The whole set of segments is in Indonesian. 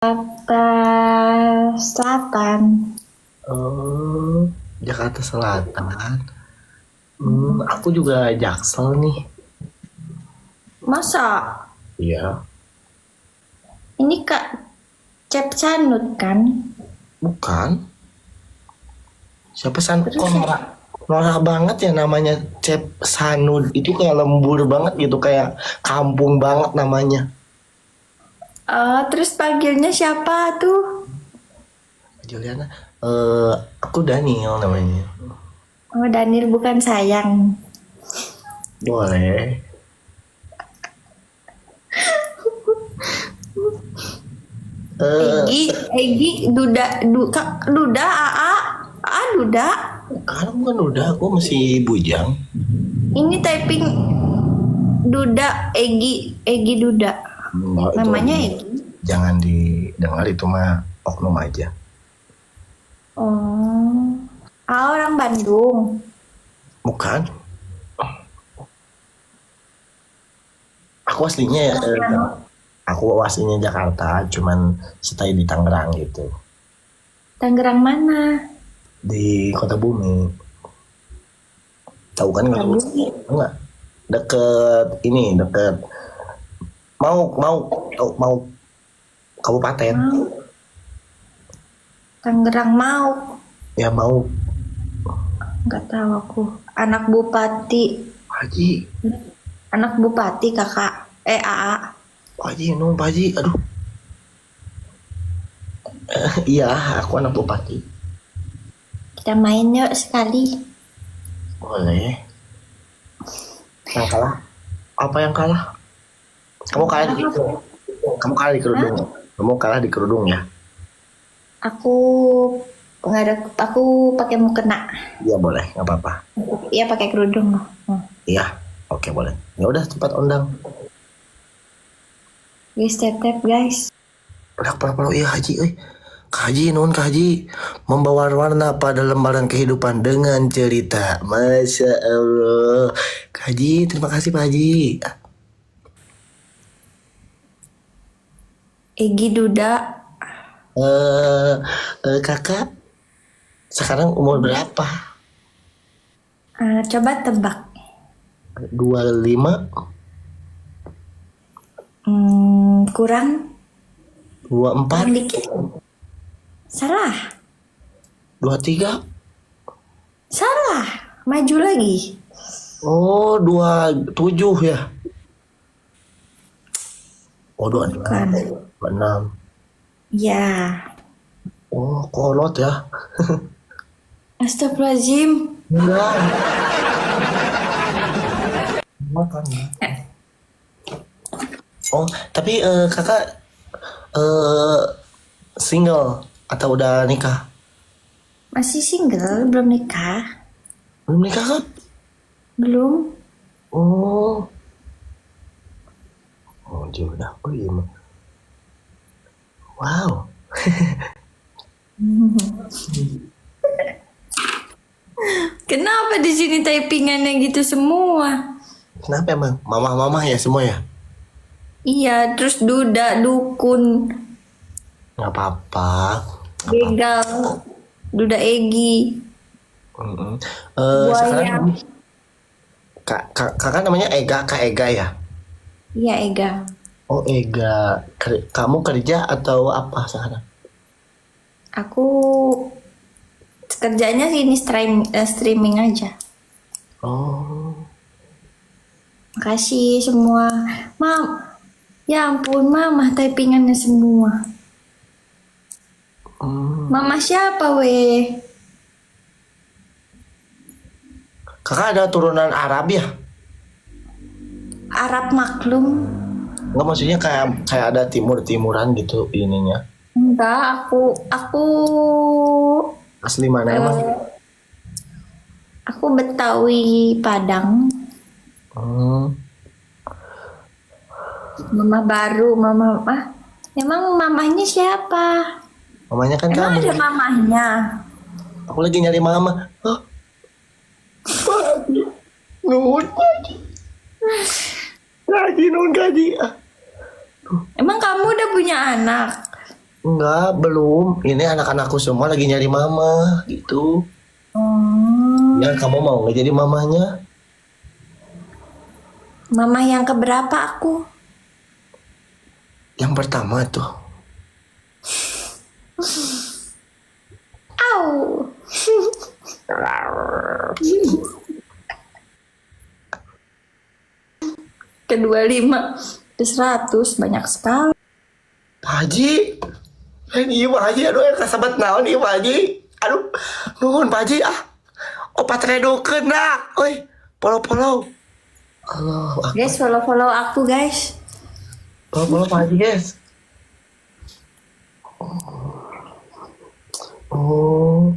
Jakarta Selatan. Oh, Jakarta Selatan. Aku juga Jaksel nih. Masa? Iya, Ini Kak Cep Sanut kan? bukan. Siapa San? Terus Kok norak banget ya namanya Cep Sanud. Itu kayak lembur banget gitu, kayak kampung banget namanya. terus panggilnya siapa tuh? Juliana, aku Daniel namanya. Oh, Daniel bukan sayang. Boleh. Eh, Egi, Duda, Duda, Duda. Sekarang bukan udah, aku masih bujang. Ini typing Duda, Egi Duda. Enggak, itu Namanya Egi. jangan didengar, itu mah oknum aja. Oh, orang Bandung. Bukan. Aku aslinya aku aslinya Jakarta, cuman stay di Tangerang gitu. Tangerang mana? Di Kota Bumi. Tahu kan Kota Bumi? Tabungi. Enggak. Deket ini, deket mau mau kabupaten. Mau. Tangerang mau. Ya mau Nggak tahu aku. Anak Bupati. Haji. Anak Bupati kakak. AA. Pak Haji, nung Pak Haji. Aduh. Iya, aku anak bupati. Kita main yuk sekali. Boleh. Yang kalah? Apa yang kalah? Kamu kalah di Kamu kalah di kerudung. Kamu kalah di kerudung ya? Aku nggak ada. Aku pakai mukena. Iya boleh, nggak apa-apa. Iya pakai kerudung. Iya, oke boleh. Ya udah cepat undang. Guys, tap guys. Udah pernah iya Haji, Kak Haji, nun Kak Haji membawa warna pada lembaran kehidupan dengan cerita. Masya Allah. Kak Haji, terima kasih Pak Haji. Egi Duda. Kakak sekarang umur berapa? Coba tebak. 25, Kurang 24, dikit. Salah. 23. Salah. Maju lagi. Oh, 27 ya. Oh, 26. Bukan. 26. Ya. Oh, kolot ya. Astagfirullahaladzim. Enggak. Makan ya. Oh, tapi kakak single atau udah nikah? Masih single, belum nikah. Belum nikah kan? Belum. Oh. Oh, dia udah. Oh iya. Wow. Kenapa di sini typingannya gitu semua? Kenapa emang? Mama-mama ya semua ya? Iya, terus Duda, Dukun, Nggak apa-apa. Begal, Duda Egi, Mm-mm. Buaya. Sekarang kakak namanya Ega, Kak Ega ya? Iya, Ega. Oh Ega, kamu kerja atau apa sekarang? Aku kerjanya sini streaming aja. Oh, Makasih semua. Mam, ya ampun, mama typingannya semua. Mama siapa weh? kakak ada turunan Arab ya? Arab maklum. Nggak, maksudnya kayak ada timur-timuran gitu ininya. Enggak, aku Asli mana emang? aku Betawi Padang. Hmm. Mama baru, emang mamahnya siapa? Mamanya kan Emang kamu. ada mamahnya? Aku lagi nyari mama. Hah? Pagi. Nuhun pagi. Gaji nun gaji. Emang kamu udah punya anak? Enggak, belum. Ini anak-anakku semua lagi nyari mama gitu. Oh, Ya, kamu mau nggak jadi mamanya? mama yang keberapa aku? Yang pertama tuh. Au. Kedua 5 ke 100 banyak sekali. Pak Haji. Ini Pak Haji, aduh yang kasabat naon ieu Pak Haji. Aduh, nuhun Pak Haji ah. Opat redokeun dah. Oi, polo-polo. Allah, Guys, follow aku guys. polo-polo Pak Haji, guys. Oh,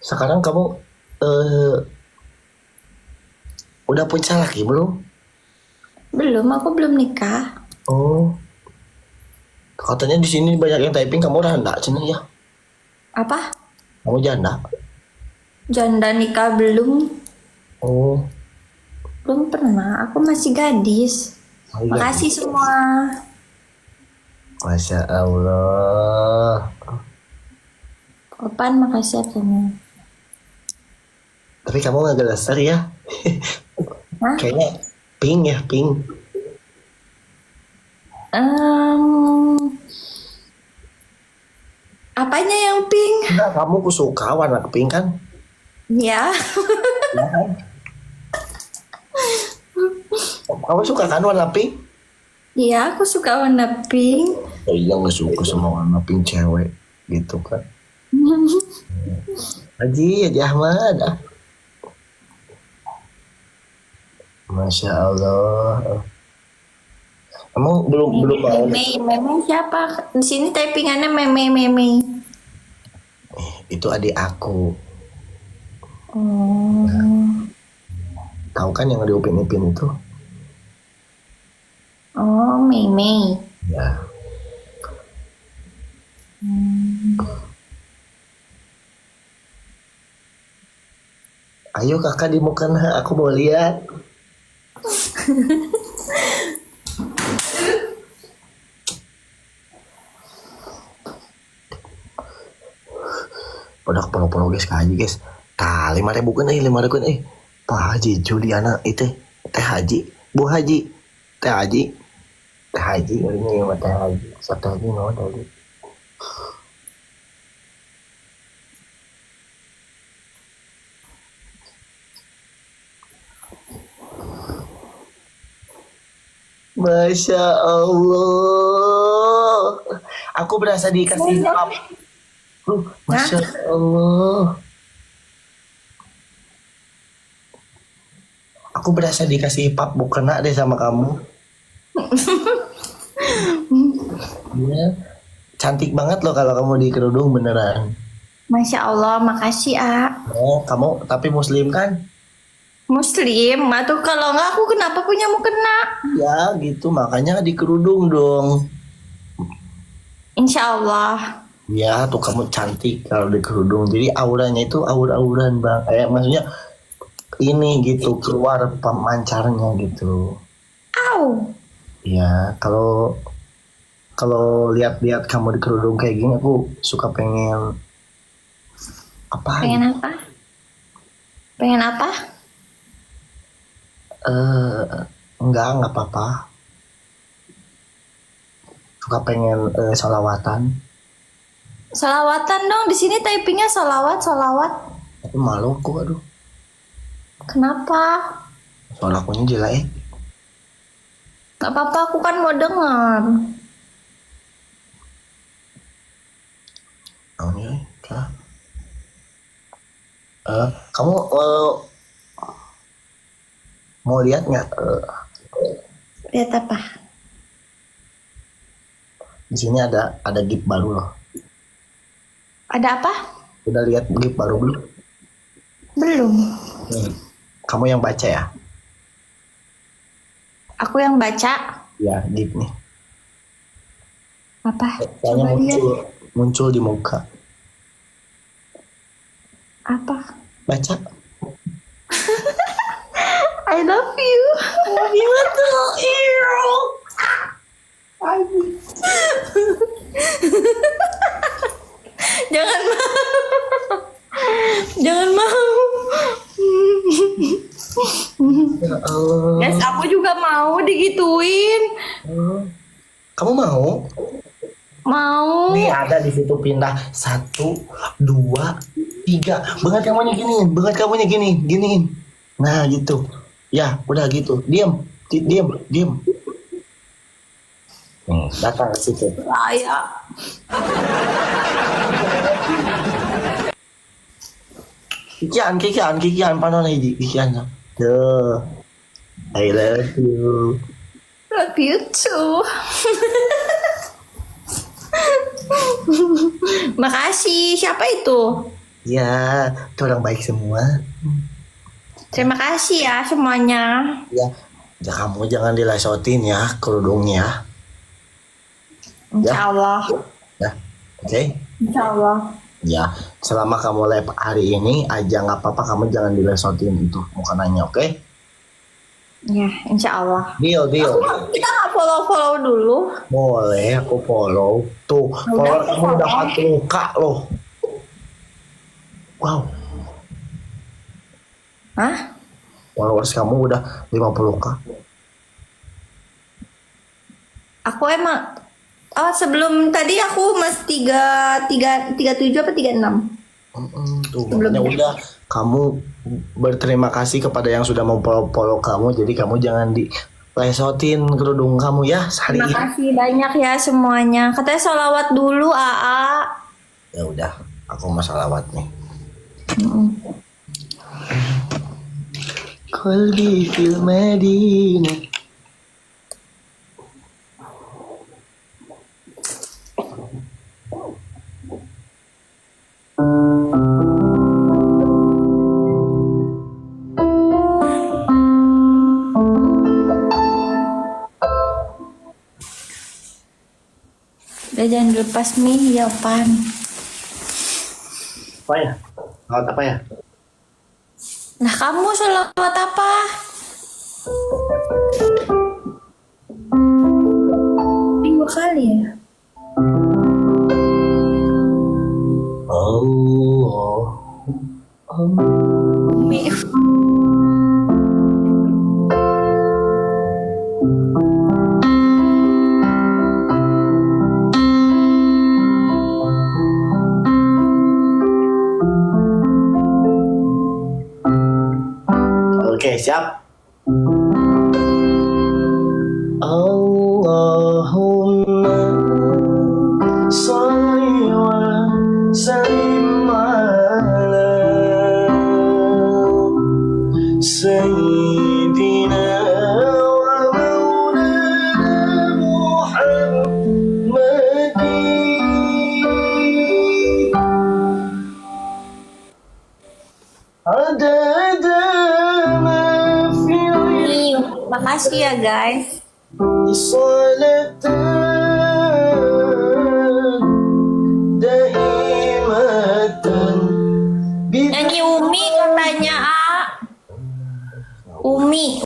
sekarang kamu eh udah punya laki belum? Belum, aku belum nikah. Oh, katanya di sini banyak yang typing kamu randa cina ya. Apa? Kamu janda. Janda nikah belum? Oh, Belum pernah. Aku masih gadis. masih Makasih semua. Masya Allah. Opan, makasih ya kamu. Tapi kamu nggak gelasar ya? Hah? Kayaknya pink ya, pink. Apanya yang pink? Enggak, kamu suka warna pink kan? Ya. Iya kan? Kamu suka kan warna pink? Iya, aku suka warna pink. Oh iya, nggak suka sama warna pink cewek gitu kan? Haji Ahmad. Ah. Masya Allah. Kamu belum mau? Meme siapa? Di sini typingannya meme. Itu adik aku. Oh. Tahu kan yang di Upin Ipin itu? Oh, meme. Ya. Ayo kakak di muka aku mau lihat. Udah polo-polo guys kaji guys. Tah 5.000 kan 5.000 kan Pak Haji Juliana itu Teh Haji Bu Haji Teh Haji Teh Haji ini mah Teh Haji Teh Haji no tadi. Masya Allah. Aku berasa dikasih pap. Masya Allah. Aku berasa dikasih pap kena deh sama kamu. Iya. Cantik banget loh kalau kamu di kerudung beneran. Masya Allah, makasih A. Oh, kamu tapi muslim kan? Muslim, atau kalau enggak aku kenapa punya mau kena? Ya gitu, makanya di kerudung dong. Insya Allah. Ya, tuh kamu cantik kalau di kerudung. Jadi auranya itu aur-auran bang. Maksudnya ini gitu keluar pemancarnya gitu. Au. Ya, kalau lihat-lihat kamu di kerudung kayak gini, aku suka pengen apa? Pengen apa? Pengen apa? Enggak apa-apa. Suka pengen salawatan. Salawatan dong, di sini typingnya salawat. Tapi malu aku, aduh. Kenapa? Soal akunya jelek. Gak apa-apa, aku kan mau dengar. Oh ya, kah? Kamu mau lihat nggak? Lihat apa? Di sini ada gift baru loh. Ada apa? Udah lihat gift baru belum? Belum. Kamu yang baca ya? Aku yang baca. Ya, gift nih. Apa? Kayaknya Coba lihat. muncul di muka. Apa? Baca. I love you. Love you too. Mau. Nih ada di situ pindah 1, 2, 3. Banget kamunya giniin, banget kamunya giniin. Nah gitu. Ya udah gitu. Diam, diam. Datang ke situ. Saya. Kikian, paano hiji? Kikian. Tuh. I love you. Love you too. Makasih. Siapa itu? Ya, itu orang baik semua. Terima kasih ya semuanya. Ya, kamu jangan dilesotin ya kerudungnya. Insya Allah. Ya, oke? Insya Allah. Ya, selama kamu lab hari ini aja nggak apa-apa, kamu jangan dilesotin itu mukananya, oke? Ya, insya Allah. Deal. Kita nggak follow dulu. Boleh, aku follow. Tuh, follow kamu udah 40K loh. Wow, Hah? followers kamu udah 50K. Aku emang. Oh, sebelum tadi aku masih 37 apa 36? Tuh, makanya udah kamu berterima kasih kepada yang sudah mau follow kamu, jadi kamu jangan dilesotin kerudung kamu ya sehari Terima ini. kasih banyak ya semuanya. Katanya sholawat dulu, AA. Ya udah, aku mau salawat nih. Qalbi fil Madinah. Udah jangan dilepas nih, ya pan. Apa ya? Salawat apa ya? Nah, kamu sholawat apa? Dua kali ya? Oh. Mi. Oke, siap. Allahumma sholli wa sallim ala sayyidina wa maulana Muhammadin adada ma fi Nih, makasih ya guys. صلاة دائمة Nyanyi Umi katanya, A. Umi.